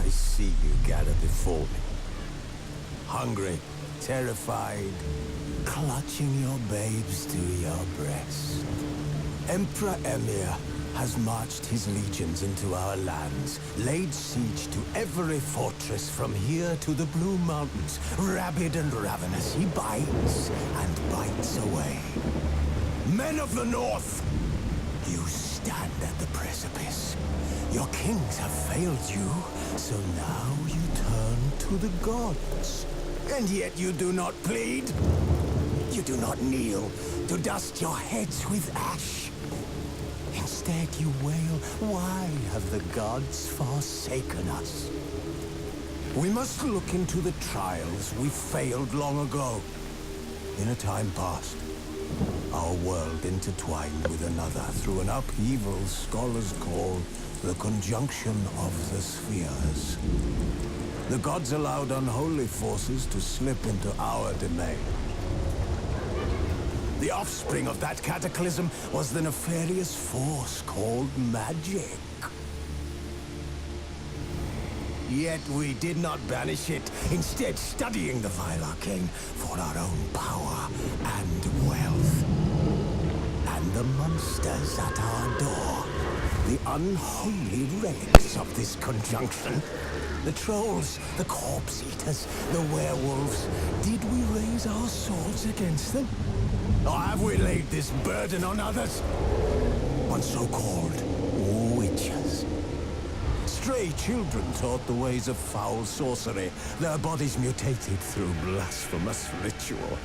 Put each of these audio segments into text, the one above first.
I see you gather before me. Hungry, terrified, clutching your babes to your breast. Emperor Emir has marched his legions into our lands, laid siege to every fortress from here to the Blue Mountains. Rabid and ravenous, he bites and bites away. Men of the North, you stand at the precipice. Your kings have failed you, so now you turn to the gods. And yet you do not plead. You do not kneel to dust your heads with ash. Instead you wail, why have the gods forsaken us? We must look into the trials we failed long ago. In a time past, our world intertwined with another through an upheaval scholars call the conjunction of the spheres. The gods allowed unholy forces to slip into our domain. The offspring of that cataclysm was the nefarious force called magic. Yet we did not banish it, instead studying the vile arcane for our own power and wealth. And the monsters at our door, the unholy relics of this conjunction. The trolls, the corpse eaters, the werewolves. Did we raise our swords against them? Or have we laid this burden on others? On so-called witches. Stray children taught the ways of foul sorcery, their bodies mutated through blasphemous ritual.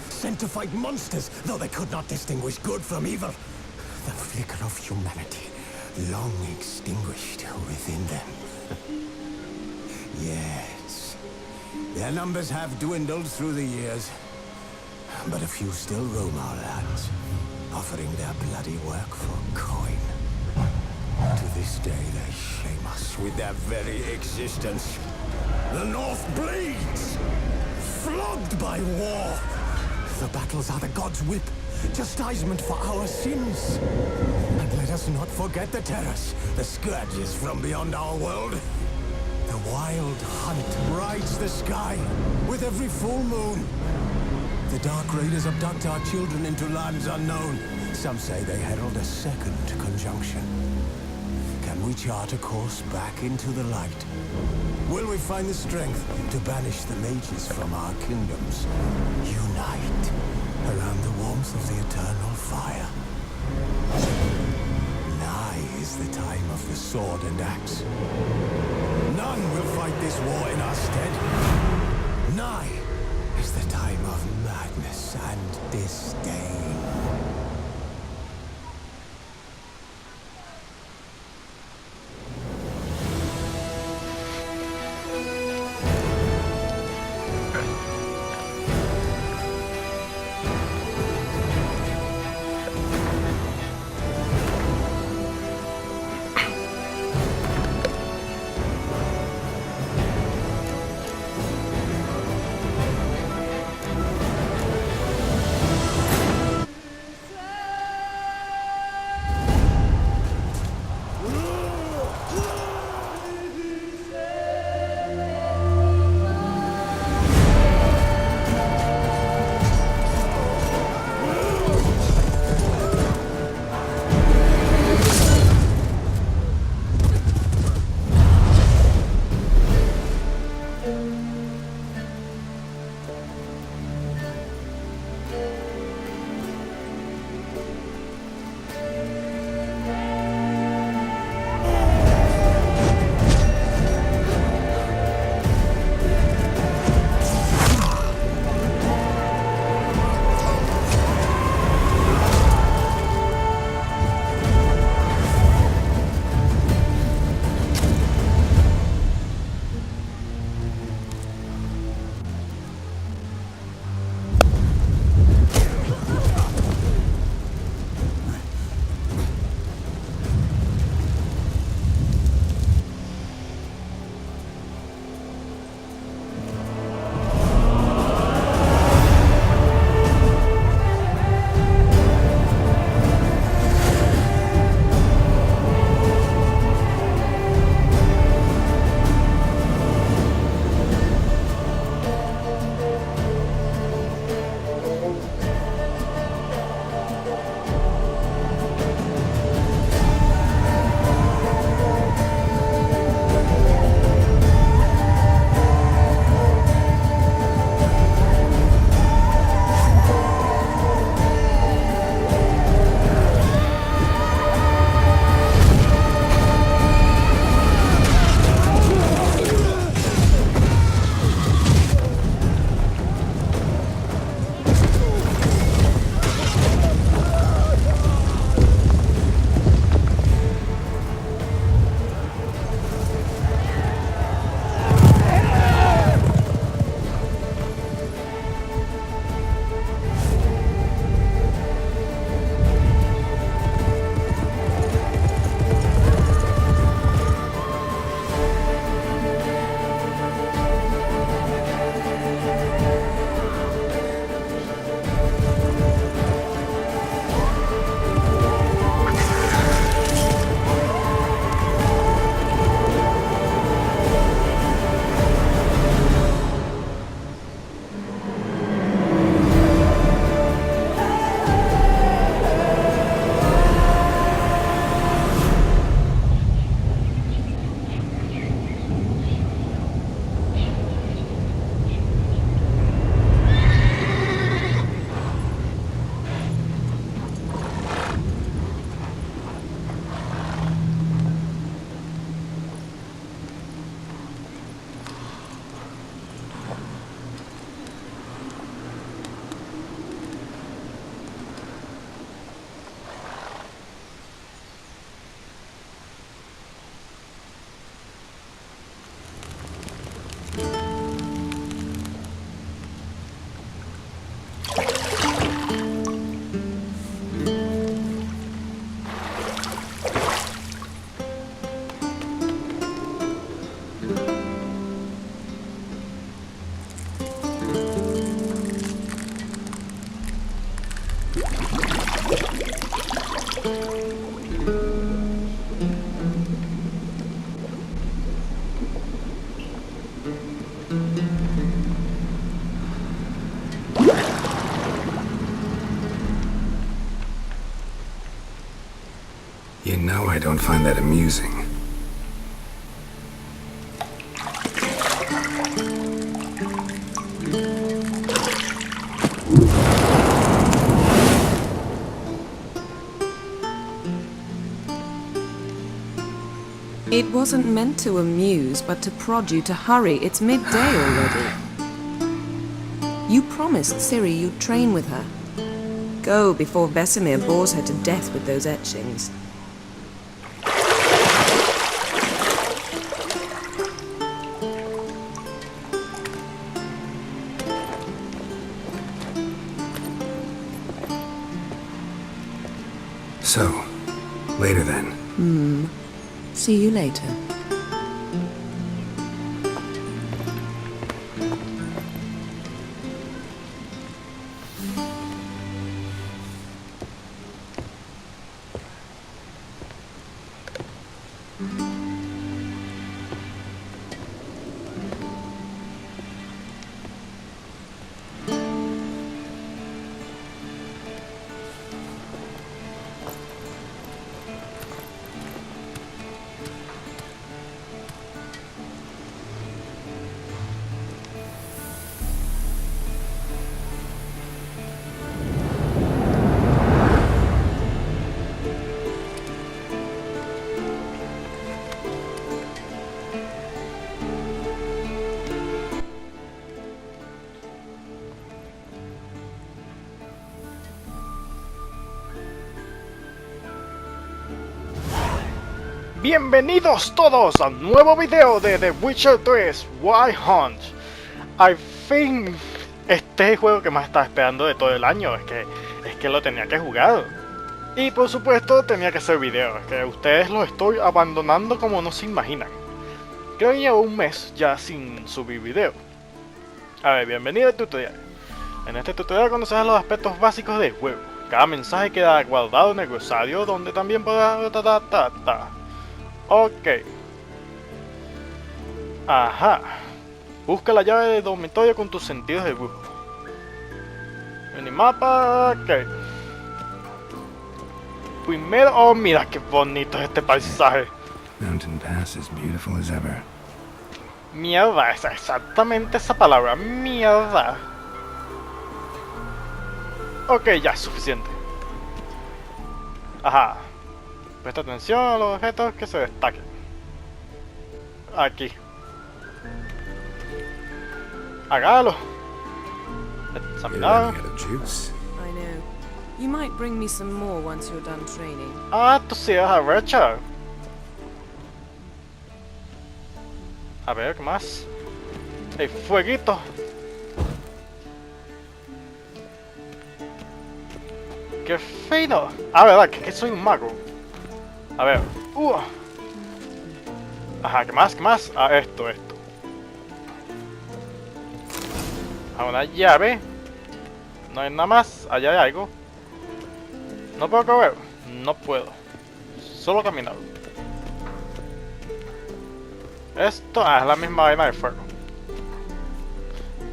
Sent to fight monsters, though they could not distinguish good from evil. The flicker of humanity, long extinguished within them. Yes, their numbers have dwindled through the years. But a few still roam our lands, offering their bloody work for coin. To this day, they shame us with their very existence. The North bleeds, flogged by war. The battles are the gods' whip, chastisement for our sins. And let us not forget the terrors, the scourges from beyond our world. The wild hunt rides the sky with every full moon. The Dark Raiders abduct our children into lands unknown. Some say they herald a second conjunction. Can we chart a course back into the light? Will we find the strength to banish the mages from our kingdoms? Unite around the warmth of the eternal fire. Nigh is the time of the sword and axe. None will fight this war in our stead. Nigh is the time of madness and disdain. You know I don't find that amusing. It wasn't meant to amuse, but to prod you to hurry. It's midday already. You promised Ciri you'd train with her. Go before Vesemir bores her to death with those etchings. So, later then. See you later. Bienvenidos todos a un nuevo video de The Witcher 3 Wild Hunt. Al fin, este es el juego que más estaba esperando de todo el año. Es que lo tenía que jugar. Y por supuesto tenía que hacer video. Es que ustedes lo estoy abandonando como no se imaginan. Creo que llevo un mes ya sin subir video. A ver, bienvenido al tutorial. En este tutorial conocerás los aspectos básicos del juego. Cada mensaje queda guardado en el glosario, donde también podrás... Ok. Ajá. Busca la llave del dormitorio con tus sentidos de brujo. Minimapa. Ok. Primero... Oh, mira qué bonito es este paisaje. Mountain Pass is beautiful as ever. Mierda, es exactamente esa palabra. Mierda. Ok, ya es suficiente. Ajá. Presta atención a los objetos que se destaquen. Aquí. Hágalo. Examinado. You're running out of juice. I know. You might bring me some more once you're done training. Ah, tú sí eres arrecha. A ver, ¿qué más? El fueguito. ¡Qué fino! Ah, verdad, que soy un mago. A ver. Ajá, ¿qué más? ¿Qué más? Ah, esto. A una llave. No hay nada más. Allá hay algo. ¿No puedo correr? No puedo. Solo caminar. Esto es la misma vaina de fuego.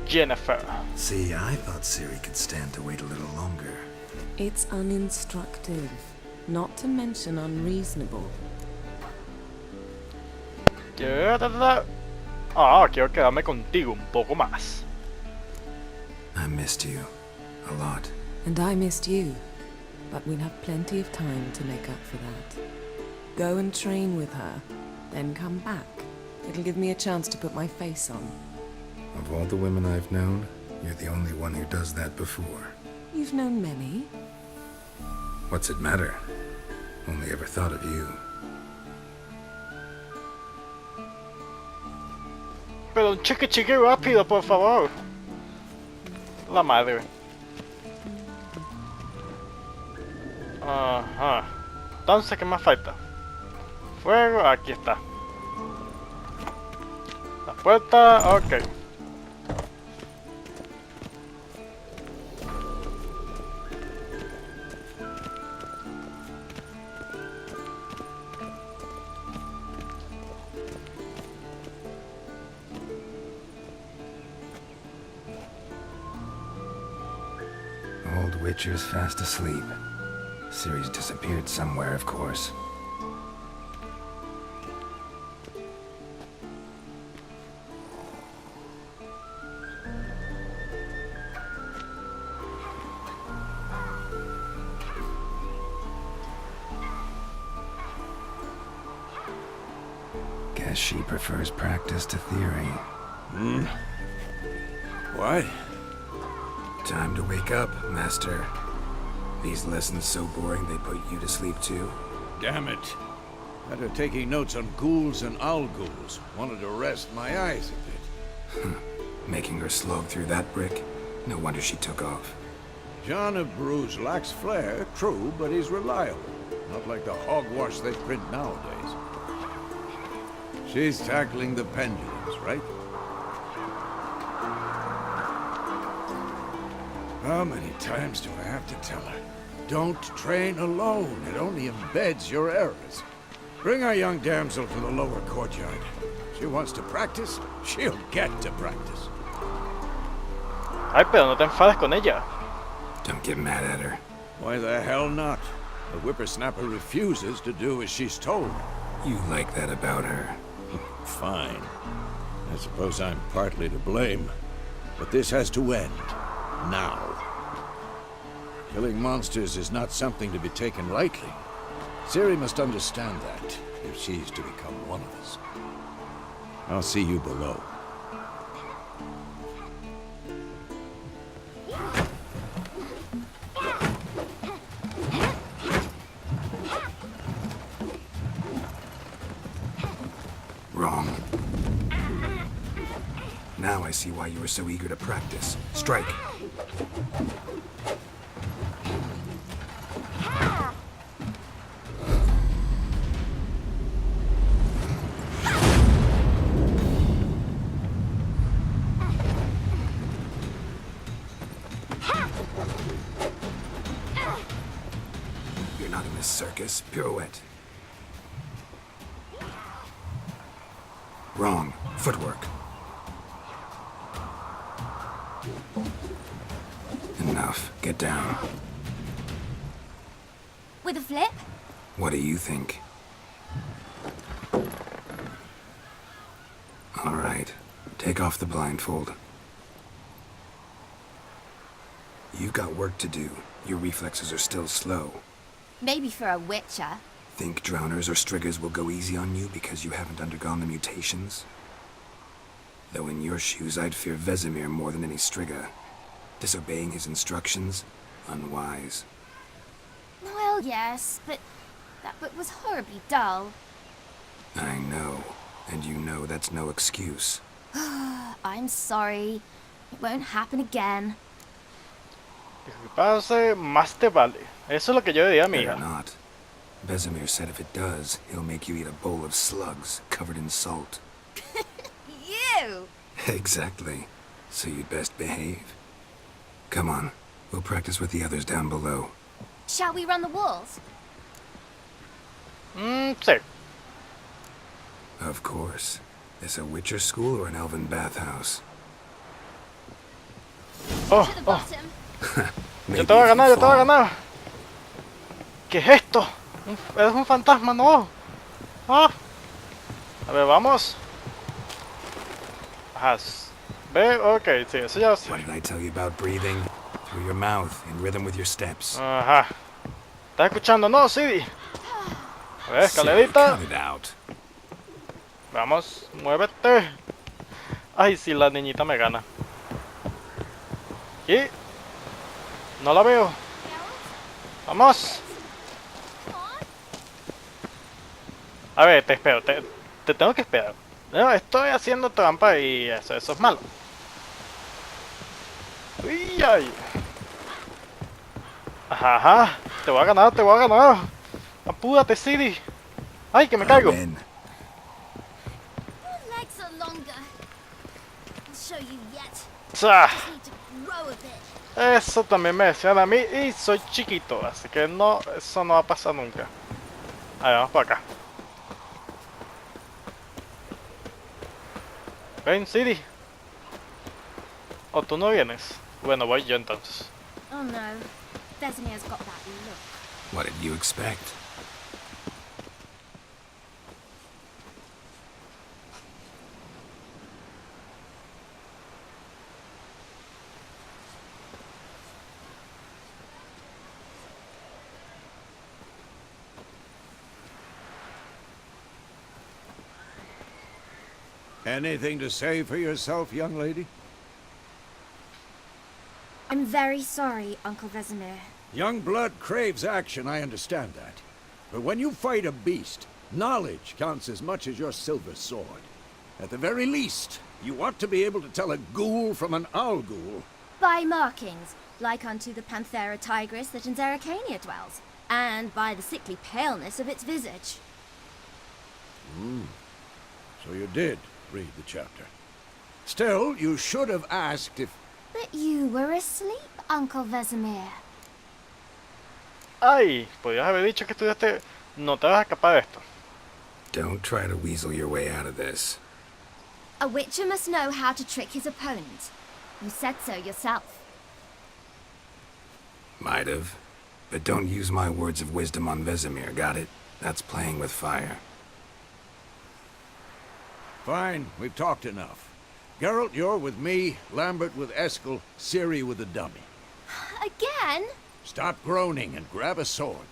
Jennifer. See, I thought Ciri could stand to wait a little longer. It's uninstructive, not to mention unreasonable. Ah, quiero quedarme contigo un poco más. I missed you a lot. And I missed you, but we'll have plenty of time to make up for that. Go and train with her, then come back. It'll give me a chance to put my face on. Of all the women I've known, you're the only one who does that before. You've known many. What's it matter? Only ever thought of you. Pero un chiqui rápido, por favor. La madre. Ajá. Entonces, ¿qué más falta? Fuego, aquí está. La puerta, ok. Witcher's fast asleep. Ciri's disappeared somewhere, of course. Guess she prefers practice to theory. What? Time to wake up, Master. These lessons so boring they put you to sleep too? Damn it. After taking notes on ghouls and owl-ghouls, wanted to rest my eyes a bit. Making her slog through that brick? No wonder she took off. John of Bruges lacks flair, true, but he's reliable. Not like the hogwash they print nowadays. She's tackling the pendulums, right? How many times do I have to tell her? Don't train alone. It only embeds your errors. Bring our young damsel to the lower courtyard. She wants to practice, she'll get to practice. Ay, pero no te enfades con ella. Don't get mad at her. Why the hell not? The whippersnapper refuses to do as she's told. You like that about her. Fine. I suppose I'm partly to blame. But this has to end. Now. Killing monsters is not something to be taken lightly. Ciri must understand that, if she's to become one of us. I'll see you below. Wrong. Now I see why you were so eager to practice. Strike. You're not in this circus. Pirouette. Wrong. Footwork. Enough. Get down. With a flip? What do you think? All right. Take off the blindfold. You've got work to do. Your reflexes are still slow. Maybe for a witcher. Think drowners or striggers will go easy on you because you haven't undergone the mutations? Though in your shoes, I'd fear Vesemir more than any strigger. Disobeying his instructions? Unwise. Well, yes, but that book was horribly dull. I know. And you know that's no excuse. I'm sorry. It won't happen again. Disculparse, más te vale. Eso es lo que yo diría, Better mija. not. Vesemir said if it does, he'll make you eat a bowl of slugs covered in salt. You! Exactly. So you'd best behave. Come on. We'll practice with the others down below. Shall we run the walls? Sí. Of course. Is a Witcher school or an elven bathhouse? Oh, To the oh. bottom. Maybe Yo te voy a if you ganar, yo te voy a fall. ganar. ¿Qué es esto? Eres un fantasma, no. Ah. A ver, vamos. Ajá. Ve, ok, sí, eso ya sí. What did I tell you about breathing? Through your mouth, in rhythm with your steps. Ajá. ¿Estás escuchando? No, Sidi. A ver, Silly, escalerita. cut it out. Vamos, muévete. Ay, sí, la niñita me gana. ¿Y? No la veo. Vamos. A ver, te espero. Te tengo que esperar. No, estoy haciendo trampa y eso es malo. Uy, ay. Ajá, ajá. Te voy a ganar, te voy a ganar. Apúrate, Sidi. Ay, que me caigo. Amen. Your legs are longer. I'll show you yet. Tsa. Need to grow a bit. Eso también me decían a mí y soy chiquito, así que no, eso no va a pasar nunca. A ver, vamos para acá. Ven, Sidi. ¿O tú no vienes? Bueno, voy yo entonces. Oh no. Vesemir's got that look. What did you expect? Anything to say for yourself, young lady? I'm very sorry, Uncle Vesemir. Young blood craves action, I understand that. But when you fight a beast, knowledge counts as much as your silver sword. At the very least, you ought to be able to tell a ghoul from an owl ghoul. By markings, like unto the Panthera tigris that in Zeracania dwells, and by the sickly paleness of its visage. So you did read the chapter. Still, you should have asked if... But you were asleep, Uncle Vesemir. Ay, podrías haber dicho que estudiaste. No te vas a escapar de esto. Don't try to weasel your way out of this. A witcher must know how to trick his opponent. You said so yourself. Might have. But don't use my words of wisdom on Vesemir, got it? That's playing with fire. Fine, we've talked enough. Geralt, you're with me, Lambert with Eskel, Ciri with the dummy. Again? Stop groaning and grab a sword.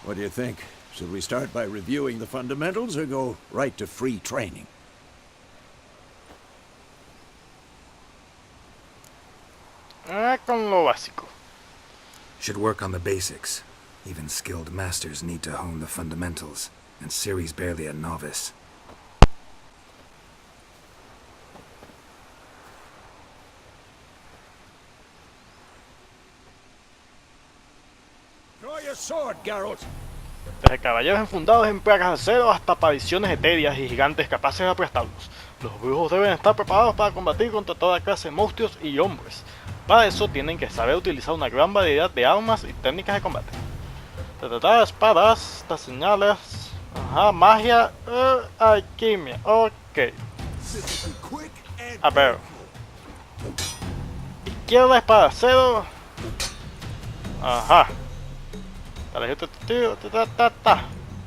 What do you think? Should we start by reviewing the fundamentals or go right to free training? Con lo básico. Should work on the basics. Even skilled masters need to hone the fundamentals, and Ciri's barely a novice. Draw your sword, Geralt. Desde caballeros enfundados en placas de acero hasta apariciones etéreas y gigantes capaces de aplastarlos. Los brujos deben estar preparados para combatir contra toda clase de monstruos y hombres. Para eso tienen que saber utilizar una gran variedad de armas y técnicas de combate. Espadas, las señales, ajá, magia, alquimia, ok. A ver. Izquierda, espada, acero. Ajá.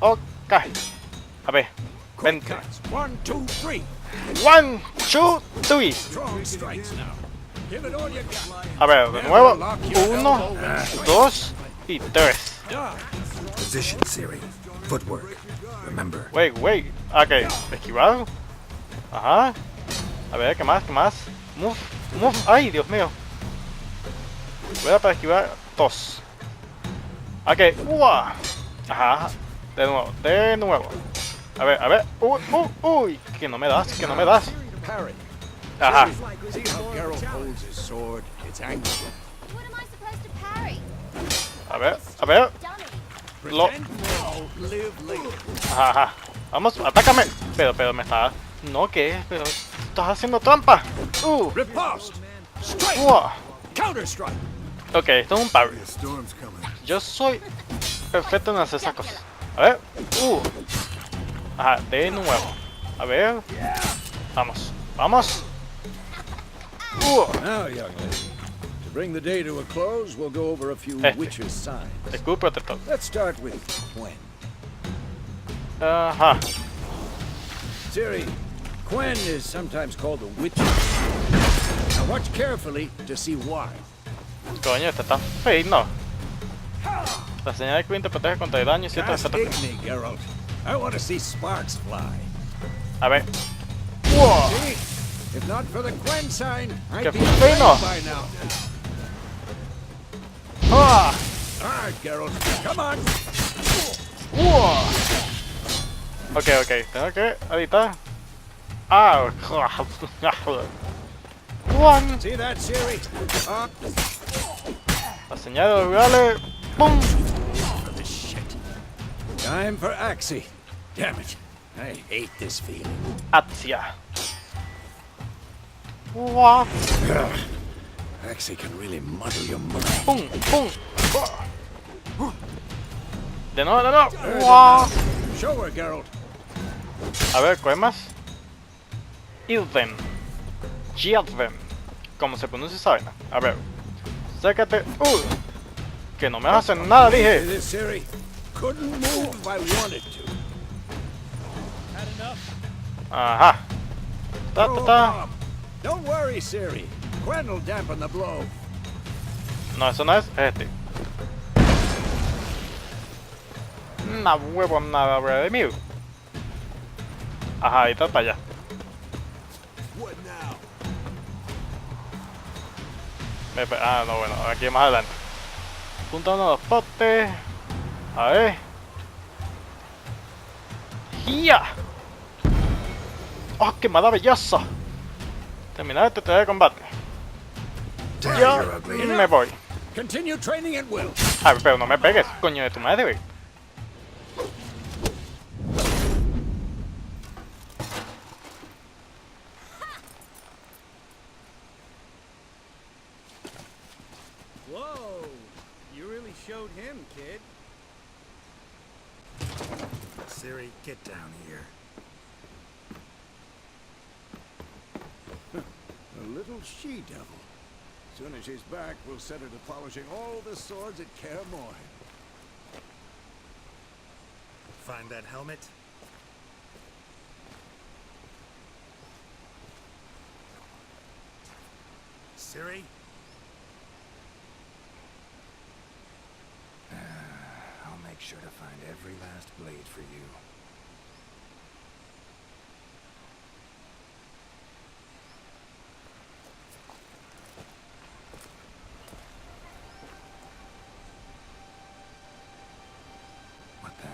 Ok. A ver. Vente. 1, 2, 3. 1, 2, 3. Strong strikes now. Give it all you got. A ver, de nuevo. 1, 2 y 3. Position, Ciri. Footwork. Remember. Wait. Ok, esquivar. Ajá. A ver, ¿qué más? Move. Ay, Dios mío. Voy a para esquivar 2. Ok, ajá. De nuevo. A ver. Uy, que no me das. Parry. Ajá. See how Geralt holds his sword? It's angry. What am I supposed to parry? A ver. Lo. Pretend now, live later. Ajá. Vamos, atácame. Pero me está. No, ¿qué? Pero estás haciendo trampa. Riposte. Strike. Counter strike. Ok, esto es un parry. Yo soy perfecto en hacer esas cosas. A ver. Ajá, de nuevo. A ver. Vamos. Now, young lady, to bring the day to a close, we'll go over a few witches' signs. Escudo protector. Let's start with Quen. Ajá. Ciri, Quen is sometimes called the witch's sign. Now watch carefully to see why. Coño, este está feo, ¿no? La señal de Queen te protege contra el daño y ciertos Cast efectos. me, Geralt. I want to see sparks fly. A ver. See? If not for the Quen sign, I'd Qué be fino. dead by now. ¡Ah! All right, Geralt, come on. Ok, tengo que evitar. See that, Ciri? La señal de los rivales. ¡Pum! This shit. Time for Axie. Damn it. I hate this feeling. Hacia. Axie can really muddle your mind. ¡Pum! De nuevo. Show her, Geralt. A ver, ¿cuál más? Ilden. Geralt, ¿cómo se pronuncia esa vaina? A ver, sácate. Que no me vas a hacer nada, dije. This Siri couldn't move if I wanted to. Had enough? Ajá. Ta ta ta. Don't worry, Siri. Gwen will dampen the blow. No, eso no es este. Una huevo, nada, de mí. Ajá, ahí está para allá. What now? Ah, no, bueno, aquí más adelante. Punta uno de los potes. A ver. ¡Ya! ¡Oh, qué maravilloso! Terminar este taller de combate. Yo me voy. Continue training at will. A ver, pero no me pegues, coño de tu madre, güey. Whoa, you really showed him, kid. Siri, get down here. A little she-devil. As soon as she's back, we'll set her to polishing all the swords at Kaer Morhen. Find that helmet? Siri? I'll make sure to find every last blade for you. What the?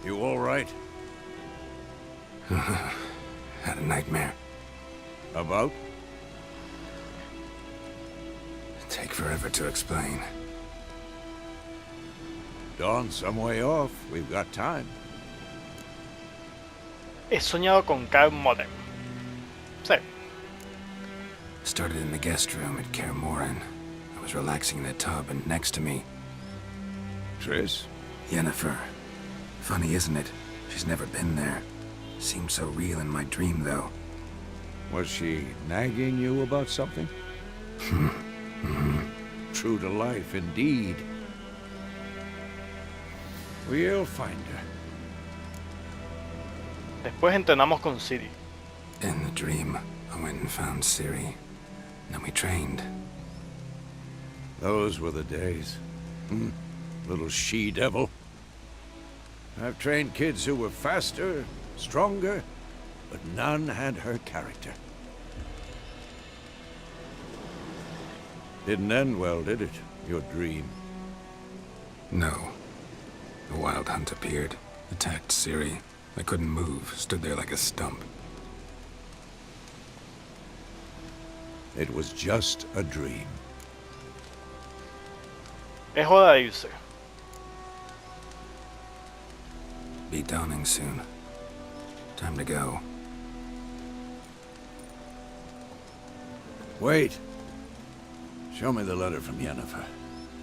You all right? Had a nightmare. About? Take forever to explain. Dawn's some way off. We've got time. He soñado con Kaer Morhen. Sí. Started in the guest room at Kaer Morhen. I was relaxing in a tub, and next to me, Triss? Yennefer. Funny, isn't it? She's never been there. Seemed so real in my dream, though. Was she nagging you about something? True to life, indeed. We'll find her. Después entrenamos con Ciri. In the dream, I went and found Ciri. Then we trained. Those were the days. Little she-devil. I've trained kids who were faster, stronger, but none had her character. Didn't end well, did it? Your dream? No. The Wild Hunt appeared, attacked Ciri. I couldn't move, stood there like a stump. It was just a dream. Es hora de irse. Be dawning soon. Time to go. Wait. Show me the letter from Yennefer.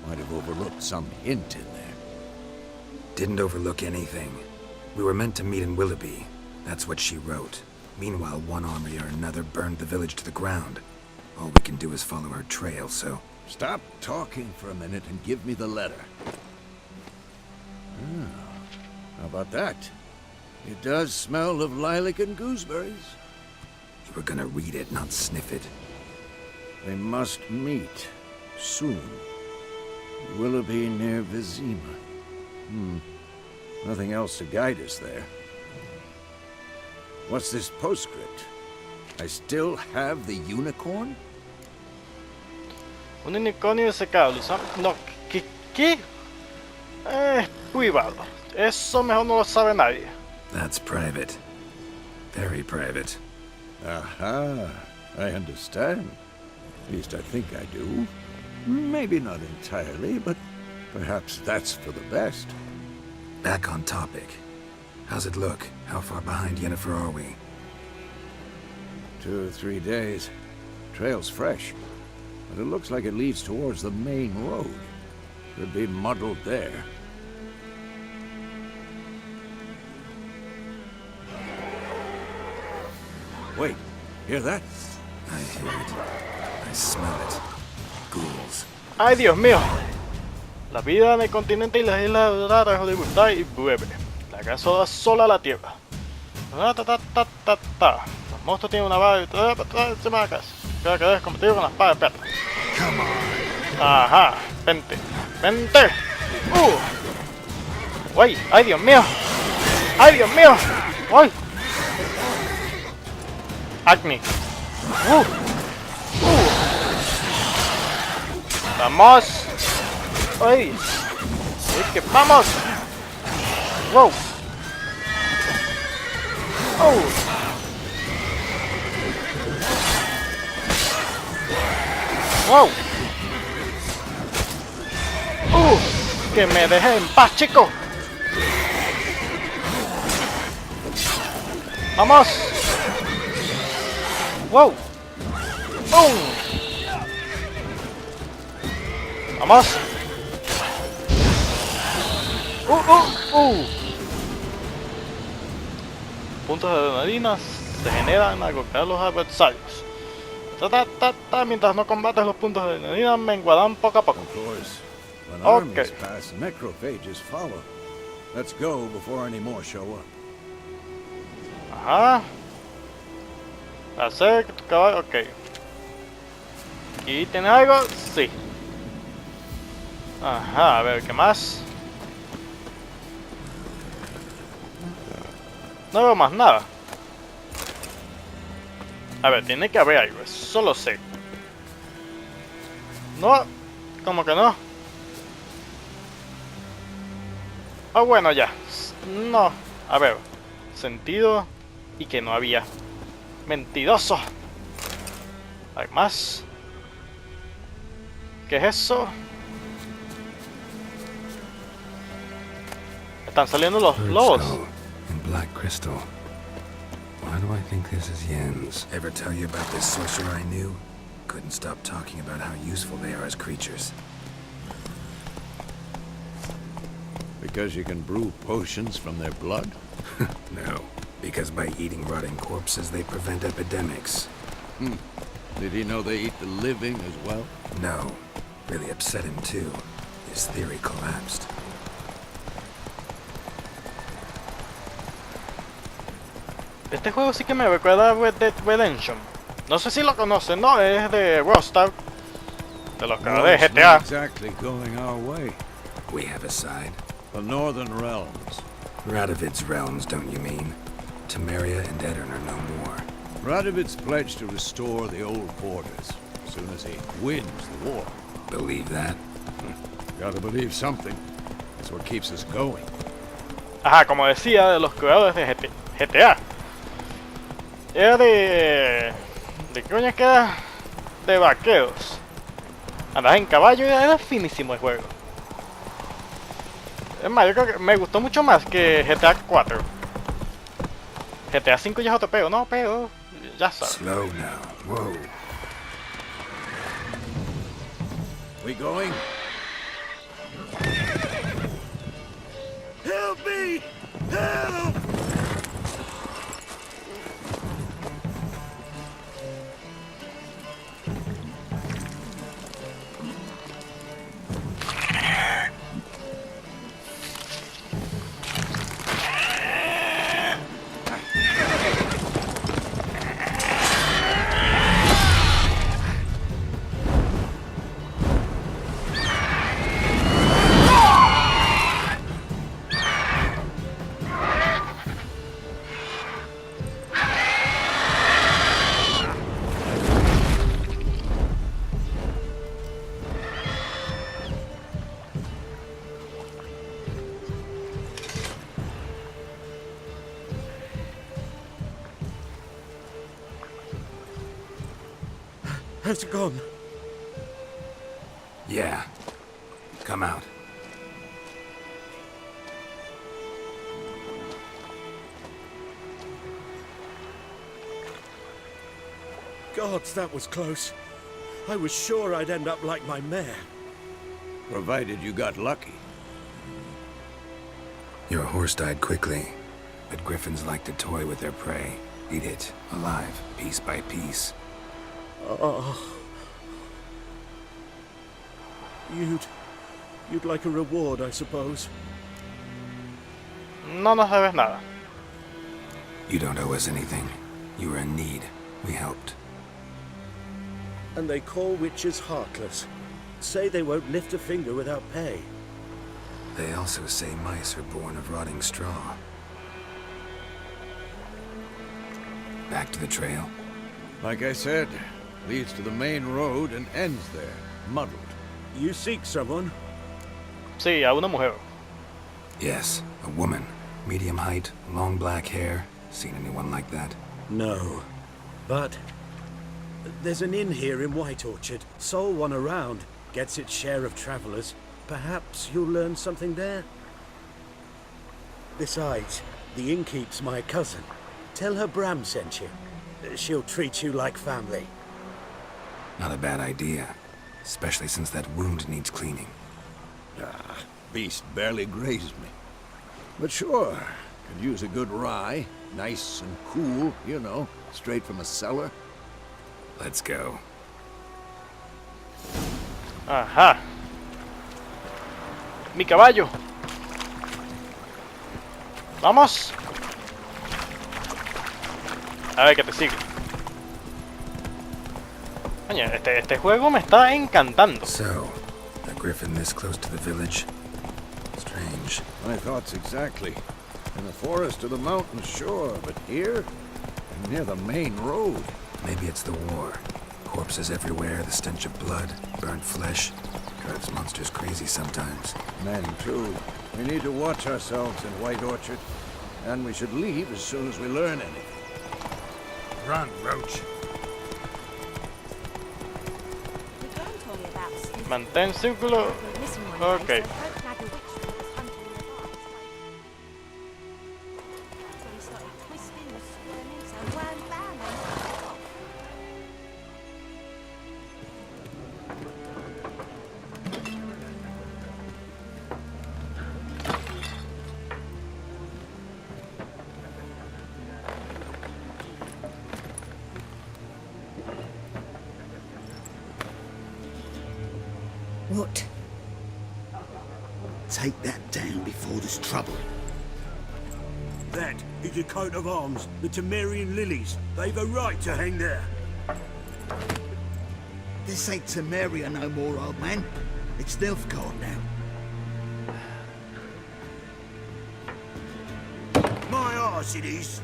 Might have overlooked some hint in there. Didn't overlook anything. We were meant to meet in Willoughby. That's what she wrote. Meanwhile, one army or another burned the village to the ground. All we can do is follow her trail, so... Stop talking for a minute and give me the letter. How about that? It does smell of lilac and gooseberries. You were gonna read it, not sniff it. They must meet soon. Willoughby near Vizima. Nothing else to guide us there. What's this postscript? I still have the unicorn? Un unicornio secado. No, ¿qué? Privado. Eso mejor no lo sabe nadie. That's private. Very private. Aha, I understand. At least I think I do. Maybe not entirely, but perhaps that's for the best. Back on topic. How's it look? How far behind Yennefer are we? 2 or 3 days. Trail's fresh, but it looks like it leads towards the main road. Could be muddled there. Wait, hear that? I hear it. I smell it. Ghouls. ¡Ay, Dios mío! La vida en el continente y las islas raras de gustar y bebe. La casa da sola a la tierra. Los monstruos tienen una vara encima de la casa. Creo que debes combatir con la espada de perro. Ajá, vente. ¡Vente! ¡Uy! ¡Ay, Dios mío! ¡Ay, Dios mío! ¡Uy! Acne. ¡Vamos! ¡Ay! ¡Es que vamos! ¡Wow! ¡Oh! ¡Wow! ¡Que me deje en paz, chico! ¡Vamos! ¡Wow! ¡Bum! ¡Vamos! Puntos de adrenalina se generan al golpear a los adversarios. Mientras no combates, los puntos de adrenalina menguarán poco a poco. Of course. When armies pass, necrophages follow. Let's go before any more show up. Ajá. Hacer que tu caballo. Ok. ¿Aquí tiene algo? Sí. Ajá, a ver, ¿qué más? No veo más nada. A ver, tiene que haber algo, eso lo sé. No, como que no. Ah, bueno, ya. No, a ver. Sentido y que no había. Mentiroso. ¿Hay más? ¿Qué es eso? Están saliendo los lobos. And black crystal. Why do I think this is Yen's? Ever tell you about this sorcerer I knew? Couldn't stop talking about how useful they are as creatures. Because you can brew potions from their blood? No, because by eating rotting corpses they prevent epidemics. Did he know they eat the living as well? No, really upset him too. His theory collapsed. Este juego sí que me recuerda a Red Dead Redemption. No sé si lo conocen, ¿no? Es de Rockstar. De los creadores de GTA. Exactly going our way. We have a side. The Northern Realms. Radovid's realms, don't you mean? Temeria and Edirn are no more. Radovid's pledged to restore the old borders as soon as he wins the war. Believe that? Gotta believe something. That's what keeps us going. Ajá, como decía, de los creadores de GTA. Era de... ¿De qué coño queda? De vaqueros. Andas en caballo y era finísimo el juego. Es más, yo creo que me gustó mucho más que GTA 4. GTA 5 ya es otro peo, no, pero ya sabes. Slow now. Whoa. We going? Help me! Help! Has it gone? Yeah. Come out. Gods, that was close. I was sure I'd end up like my mare. Provided you got lucky. Your horse died quickly, but griffins like to toy with their prey. Eat it, alive, piece by piece. Oh. You'd like a reward, I suppose. No nos debes nada. You don't owe us anything. You were in need. We helped. And they call witches heartless. Say they won't lift a finger without pay. They also say mice are born of rotting straw. Back to the trail. Like I said, leads to the main road and ends there, muddled. You seek someone? Sí, a una mujer. Yes, a woman. Medium height, long black hair. Seen anyone like that? No. But there's an inn here in White Orchard. Sole one around. Gets its share of travelers. Perhaps you'll learn something there? Besides, the innkeep's my cousin. Tell her Bram sent you. She'll treat you like family. Not a bad idea. Especially since that wound needs cleaning. Ah, beast barely grazed me. But sure, could use a good rye. Nice and cool, you know, straight from a cellar. Let's go. Ajá. Mi caballo. Vamos. A ver que te sigue. Coño, este juego me está encantando. So, a griffin this close to the village? Strange. My thoughts exactly. In the forest or the mountains, sure, but here? Near the main road. Maybe it's the war. Corpses everywhere, the stench of blood, burnt flesh. Drives monsters crazy sometimes. Men, too. We need to watch ourselves in White Orchard. And we should leave as soon as we learn anything. Run, Roach. Mantén círculo. Ok. What? Take that down before there's trouble. That is a coat of arms, the Temerian lilies. They've a right to hang there. This ain't Temeria no more, old man. It's Nilfgaard now. My arse it is.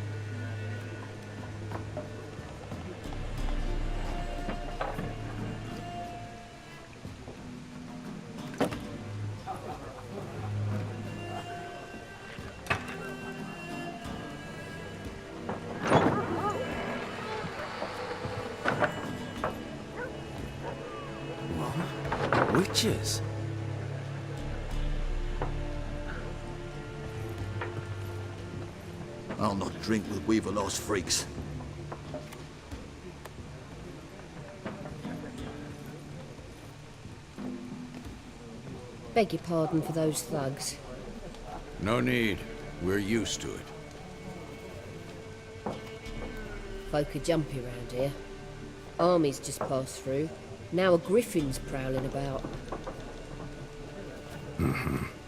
Witches? I'll not drink with Weaverlost freaks. Beg your pardon for those thugs. No need. We're used to it. Folk are jumpy round here. Armies just passed through. Now a griffin's prowling about.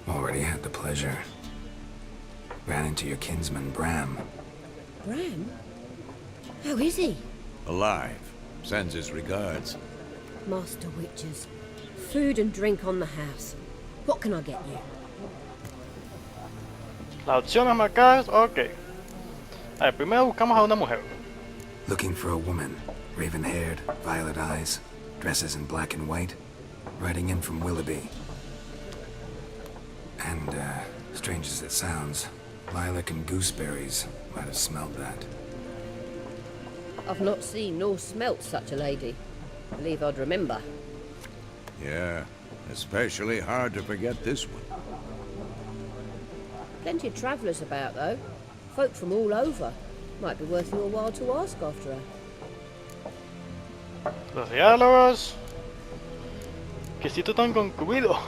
Already had the pleasure. Ran into your kinsman, Bram. Bram? How is he? Alive. Sends his regards. Master Witches. Food and drink on the house. What can I get you? Las opciones marcadas, ok. A ver, primero buscamos a una mujer. Looking for a woman. Raven-haired, violet eyes, dresses in black and white. Riding in from Willoughby. And, strange as it sounds, lilac and gooseberries might have smelled that. I've not seen nor smelt such a lady. Believe I'd remember. Yeah, especially hard to forget this one. Plenty of travellers about, though. Folk from all over. Might be worth your while to ask after her. Los diálogos. Que sitio tan concluido.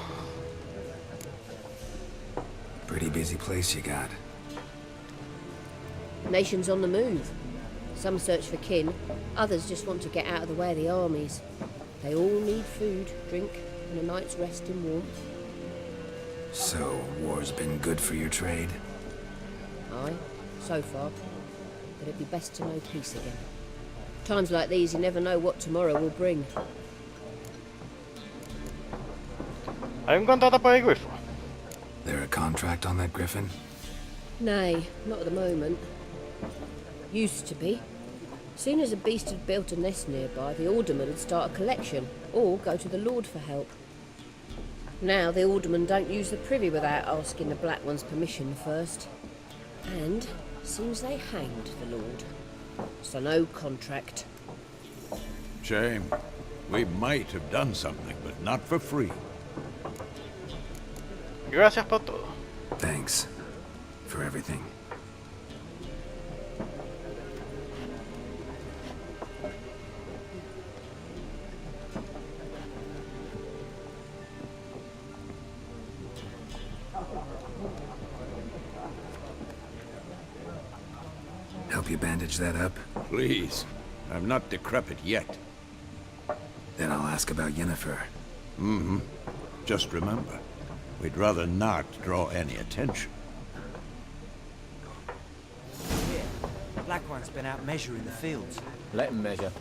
Pretty busy place you got. Nations on the move. Some search for kin, others just want to get out of the way of the armies. They all need food, drink, and a night's rest in warmth. So, war's been good for your trade? Aye, so far. But it'd be best to know peace again. Times like these, you never know what tomorrow will bring. Hay un contrato por el grifo. There a contract on that griffin? Nay, not at the moment. Used to be. Soon as a beast had built a nest nearby, the alderman would start a collection, or go to the Lord for help. Now the aldermen don't use the privy without asking the Black One's permission first. And seems they hanged the Lord. So no contract. Shame. We might have done something, but not for free. Gracias por todo. Thanks. For everything. Help you bandage that up? Please. I'm not decrepit yet. Then I'll ask about Yennefer. Mm-hmm. Just remember, we'd rather not draw any attention. Here, the Black One's been out measuring the fields. Let him measure.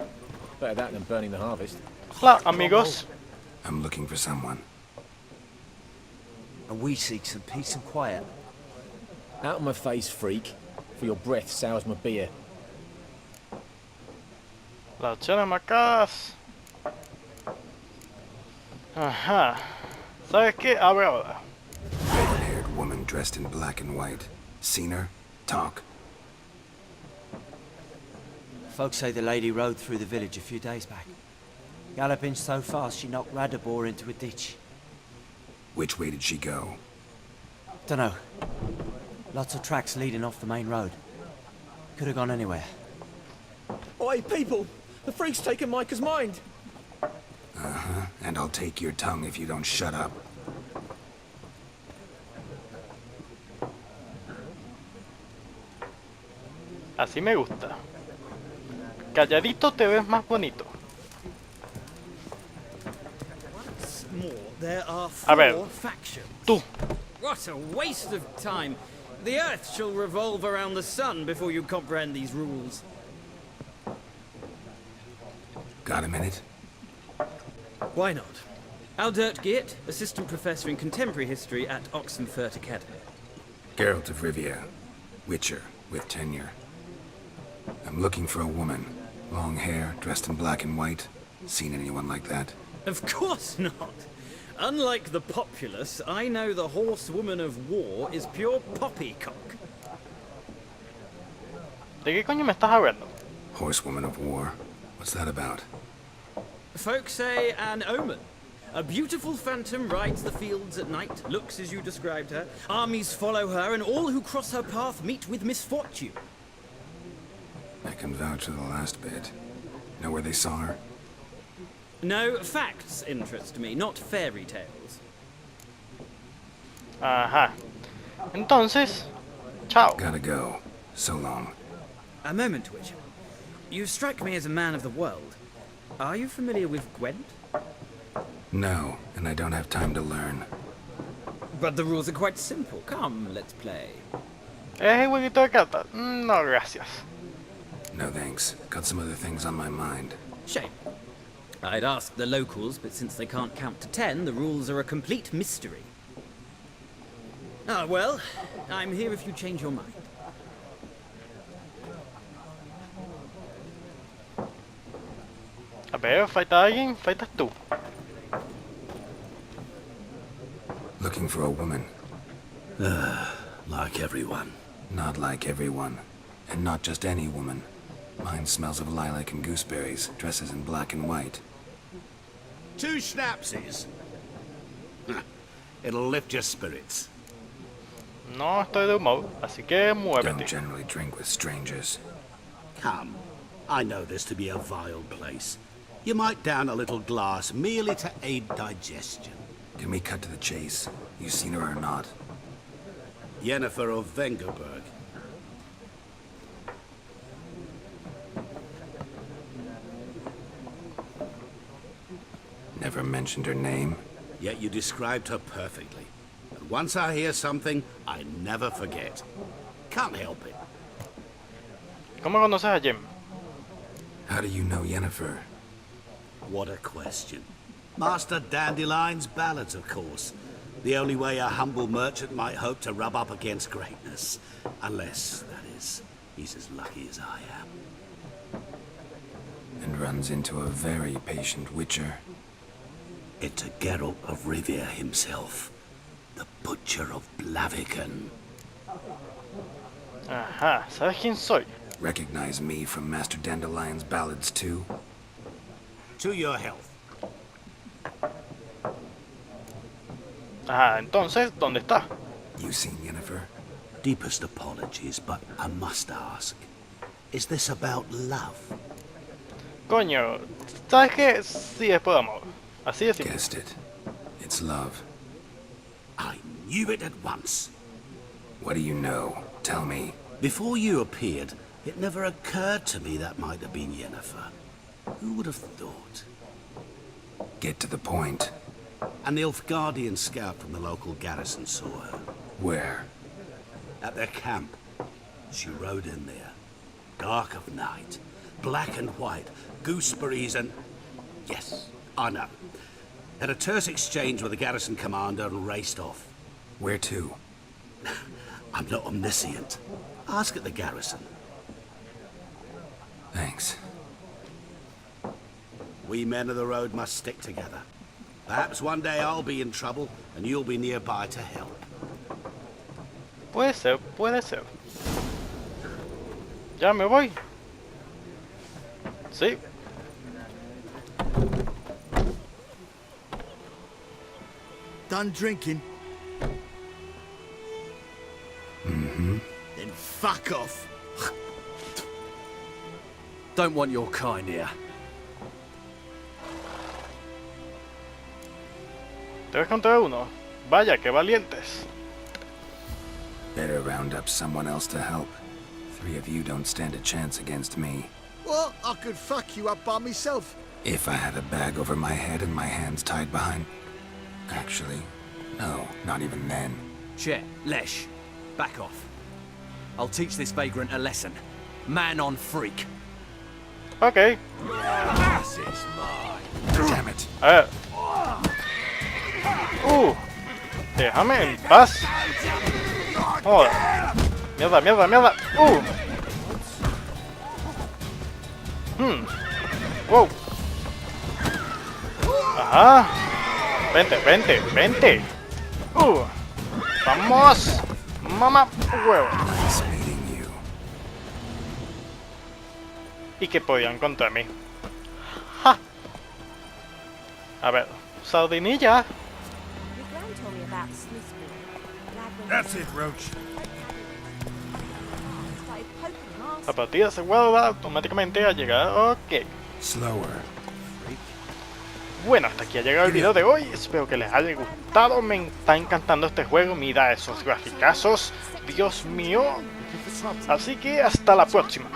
Better that than burning the harvest. Hola, amigos. I'm looking for someone. And we seek some peace and quiet. Out of my face, freak. For your breath sours my beer. Las opciones marcadas. Ajá. ¿Sabes qué? Abre ahora. Red-haired woman dressed in black and white. Seen her? Talk. Folks say the lady rode through the village a few days back. Galloping so fast she knocked Radabor into a ditch. Which way did she go? Dunno. Lots of tracks leading off the main road. Could have gone anywhere. Oi, people! The freak's taken Micah's mind! Uh-huh. And I'll take your tongue if you don't shut up. Así me gusta. Calladito te ves más bonito. More, there are A ver, four factions. tú. What a waste of time. The Earth shall revolve around the sun before you comprehend these rules. Got a minute? Why not? Aldert Geert, Assistant Professor in Contemporary History at Oxenfurt Academy. Geralt de Rivia. Witcher, with tenure. I'm looking for a woman. Long hair, dressed in black and white. Seen anyone like that? Of course not. Unlike the populace, I know the horsewoman of war is pure poppycock. ¿De qué coño me estás hablando? Horsewoman of war. What's that about? Folks say an omen. A beautiful phantom rides the fields at night, looks as you described her. Armies follow her, and all who cross her path meet with misfortune. I can vouch for the last bit. Know where they saw her? No, facts interest me, not fairy tales. Ajá. Entonces, chao. Gotta go. So long. A moment, Witcher. You strike me as a man of the world. Are you familiar with Gwent? No, and I don't have time to learn. But the rules are quite simple. Come, let's play. ¿Es el jueguito de cartas? No, gracias. No thanks. Got some other things on my mind. Shame. I'd ask the locals, but since they can't count to 10, the rules are a complete mystery. Ah, well, I'm here if you change your mind. A ver, falta alguien, faltas tú. Looking for a woman. Like everyone. Not like everyone. And not just any woman. Mine smells of lilac and gooseberries, dresses in black and white. 2 schnapsies. It'll lift your spirits. No estoy de humor, así que Don't muévete. generally drink with strangers. Come, I know this to be a vile place. You might down a little glass merely to aid digestion. Can we cut to the chase? You seen her or not? Yennefer of Vengerberg. Never mentioned her name. Yet you described her perfectly. And once I hear something, I never forget. Can't help it. ¿Cómo conoces a Jem? How do you know Yennefer? What a question. Master Dandelion's ballads, of course. The only way a humble merchant might hope to rub up against greatness. Unless, that is, he's as lucky as I am. And runs into a very patient witcher. It's a Geralt of Rivia himself. The Butcher of Blaviken. Ajá, ¿sabes quién soy? Recognize me from Master Dandelion's ballads too? To your health. Ajá, entonces, ¿dónde está? You seen Yennefer? Deepest apologies, but I must ask. Is this about love? Coño, ¿sabes qué? Sí es por amor. Así de simple. Guessed it. It's love. I knew it at once. What do you know? Tell me. Before you appeared, it never occurred to me that might have been Yennefer. Who would have thought? Get to the point. An Nilfgaardian scout from the local garrison saw her. Where? At their camp. She rode in there. Dark of night. Black and white. Gooseberries and... Yes, I know. Had a terse exchange with the garrison commander and raced off. Where to? I'm not omniscient. Ask at the garrison. Thanks. We men of the road must stick together. Perhaps one day I'll be in trouble and you'll be nearby to help. Puede ser, puede ser. Ya me voy. Sí. Done drinking? Mm-hmm. Then fuck off. Don't want your kind here. 3 contra 1. Vaya, qué valientes. Better round up someone else to help. 3 of you don't stand a chance against me. Well, I could fuck you up by myself. If I had a bag over my head and my hands tied behind... Actually, no, not even then. Chet, Lesh, back off. I'll teach this vagrant a lesson. Man on freak. Ok. This is mine. Damn it. A ver. Déjame en paz. Joder. Mierda, mierda, mierda. Wow. Ajá. Vente, vente, vente. Vamos. Mamá huevo. Nice meeting you. Y que podían contra mí. Ja. A ver. Sardinilla. That's it, Roach. La partida se guarda automáticamente al llegar. Ok. Slower. Bueno, hasta aquí ha llegado el video de hoy. Espero que les haya gustado. Me está encantando este juego. Mira esos graficazos. Dios mío. Así que hasta la próxima.